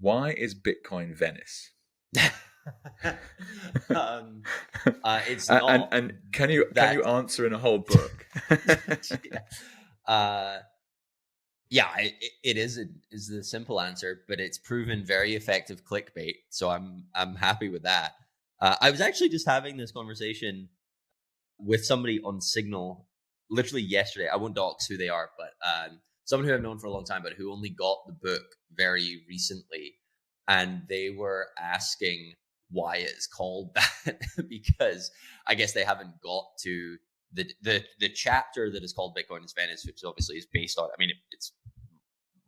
Why is Bitcoin Venice? um, it's and not and can you that. answer in a whole book? uh, yeah, it is the simple answer, but it's proven very effective clickbait. So I'm happy with that. I was actually just having this conversation with somebody on Signal literally yesterday. I won't dox who they are, but someone who I've known for a long time, but who only got the book very recently. And they were asking why it's called that because I guess they haven't got to the chapter that is called Bitcoin is Venice, which obviously is based on, I mean, it's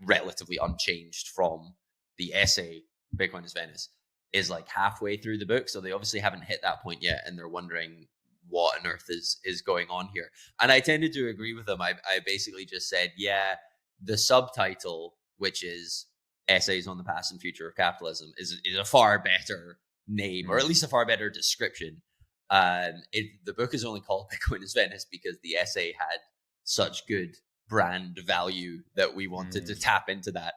relatively unchanged from the essay Bitcoin is Venice, is like halfway through the book. So they obviously haven't hit that point yet, and they're wondering what on earth is going on here. And I tended to agree with them. I basically just said, yeah, the subtitle, which is Essays on the Past and Future of Capitalism, is a far better name, or at least a far better description. The book is only called Bitcoin is Venice because the essay had such good brand value that we wanted to tap into that.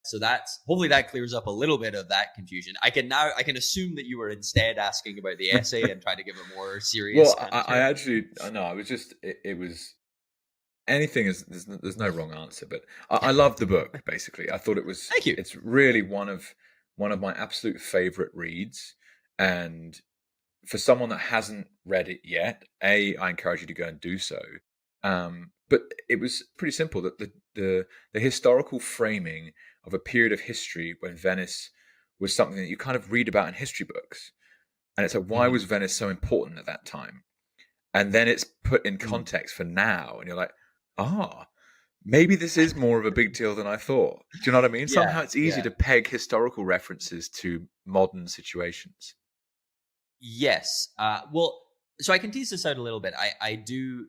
So that's, hopefully that clears up a little bit of that confusion. I can assume that you were instead asking about the essay and try to give a more serious Well, answer. I actually, no, I was just, it was, anything is, there's no wrong answer, but I love the book, basically. I thought Thank you. it's really one of my absolute favorite reads. And for someone that hasn't read it yet, I encourage you to go and do so. But it was pretty simple, that the historical framing of a period of history when Venice was something that you kind of read about in history books. And it's like, why was Venice so important at that time? And then it's put in context for now, and you're like, maybe this is more of a big deal than I thought. Do you know what I mean? Yeah, Somehow it's easy yeah. to peg historical references to modern situations. Yes. Well, so I can tease this out a little bit. I do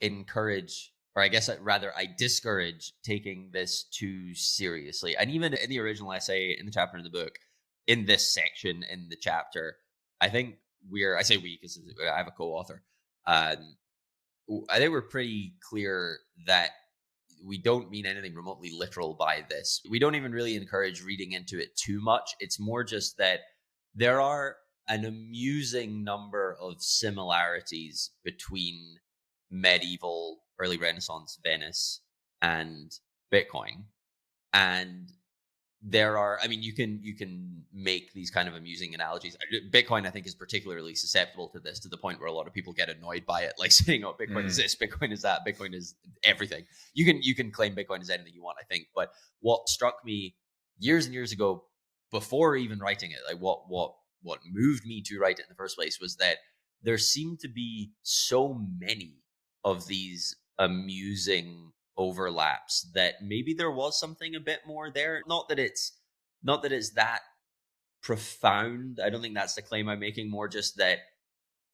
encourage, or I guess rather I discourage taking this too seriously. And even in the original essay, in the chapter in the book, in this section in the chapter, I think I say we because I have a co-author. I think we're pretty clear that we don't mean anything remotely literal by this. We don't even really encourage reading into it too much. It's more just that there are an amusing number of similarities between medieval, early Renaissance Venice and Bitcoin. And there are, I mean, you can make these kind of amusing analogies. Bitcoin, I think, is particularly susceptible to this, to the point where a lot of people get annoyed by it, like saying, oh, Bitcoin is this, Bitcoin is that, Bitcoin is everything. You can claim Bitcoin is anything you want, I think. But what struck me years and years ago, before even writing it, like what moved me to write it in the first place, was that there seemed to be so many of these amusing overlaps that maybe there was something a bit more there. Not that it's that profound. I don't think that's the claim I'm making. More just that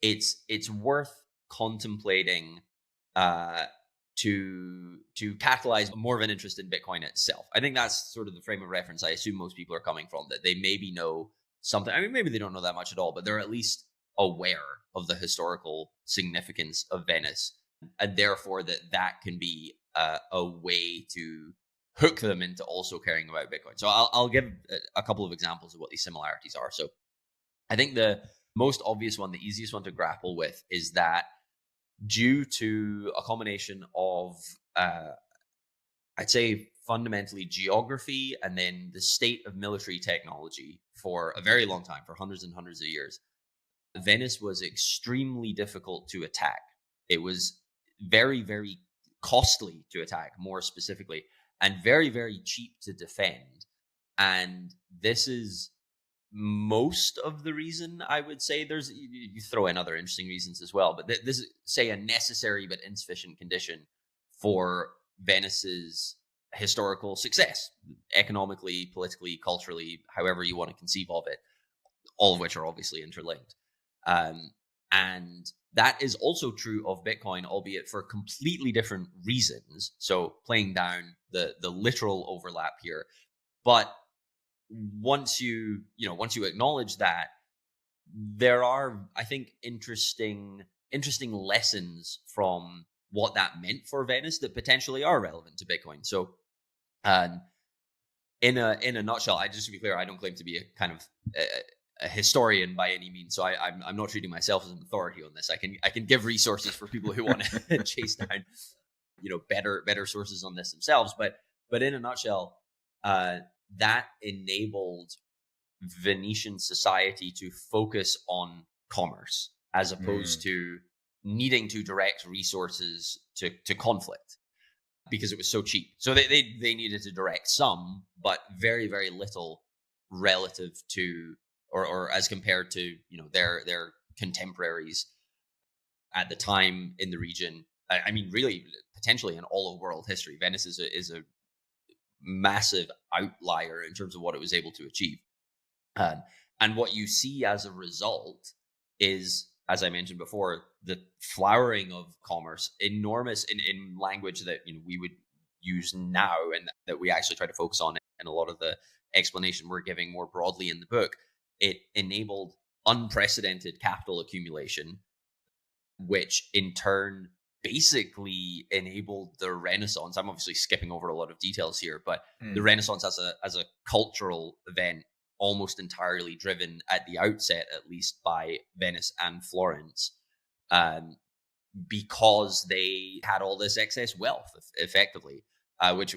it's worth contemplating uh to catalyze more of an interest in Bitcoin itself. I think that's sort of the frame of reference I assume most people are coming from, that they maybe know something. I mean, maybe they don't know that much at all, but they're at least aware of the historical significance of Venice, and therefore that can be a way to hook them into also caring about Bitcoin. So I'll give a couple of examples of what these similarities are. So I think the most obvious one, the easiest one to grapple with, is that due to a combination of, I'd say, fundamentally geography and then the state of military technology for a very long time, for hundreds and hundreds of years, Venice was extremely difficult to attack. It was very, very costly to attack, more specifically, and very, very cheap to defend. And this is most of the reason, I would say. There's, you throw in other interesting reasons as well, but this is, say, a necessary but insufficient condition for Venice's historical success, economically, politically, culturally, however you want to conceive of it, all of which are obviously interlinked. And that is also true of Bitcoin, albeit for completely different reasons. So playing down the literal overlap here, but once you acknowledge that, there are, I think, interesting lessons from what that meant for Venice that potentially are relevant to Bitcoin. So, In a nutshell, I just to be clear, I don't claim to be a kind of a historian by any means, so I'm not treating myself as an authority on this. I can give resources for people who want to chase down better sources on this themselves. But in a nutshell, that enabled Venetian society to focus on commerce as opposed Mm. to needing to direct resources to conflict because it was so cheap. So they needed to direct some, but very, very little relative to or as compared to their contemporaries at the time in the region. I mean, really, potentially in all of world history, Venice is a massive outlier in terms of what it was able to achieve. Um, and what you see as a result is, as I mentioned before, the flowering of commerce, enormous in language that we would use now, and that we actually try to focus on in a lot of the explanation we're giving more broadly in the book. It enabled unprecedented capital accumulation, which in turn basically enabled the Renaissance. I'm obviously skipping over a lot of details here, but the Mm. Renaissance as a cultural event, almost entirely driven at the outset, at least, by Venice and Florence, um, because they had all this excess wealth, effectively, which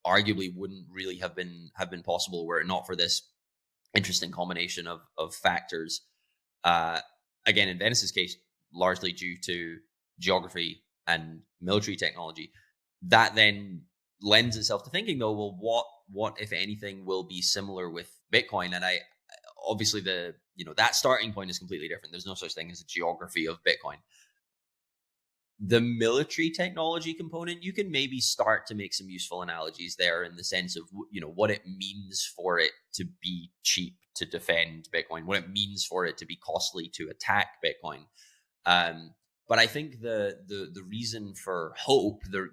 arguably wouldn't really have been possible were it not for this interesting combination of factors. Uh, Again, in Venice's case, largely due to geography and military technology. That then lends itself to thinking, though, well, what if anything will be similar with Bitcoin? And I obviously that starting point is completely different. There's no such thing as a geography of Bitcoin. The military technology component, you can maybe start to make some useful analogies there in the sense of what it means for it to be cheap to defend Bitcoin, what it means for it to be costly to attack Bitcoin. But I think the reason for hope, the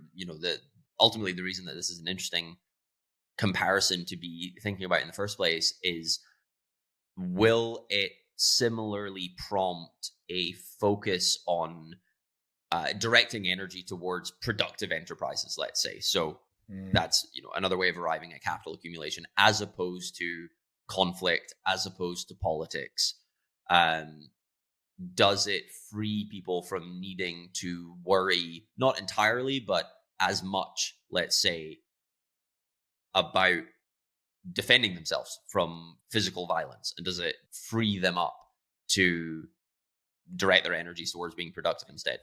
ultimately the reason that this is an interesting comparison to be thinking about in the first place is, will it similarly prompt a focus on directing energy towards productive enterprises, let's say? So Mm. that's another way of arriving at capital accumulation, as opposed to conflict, as opposed to politics. Does it free people from needing to worry, not entirely, but as much, let's say, about defending themselves from physical violence? And does it free them up to direct their energies towards being productive instead?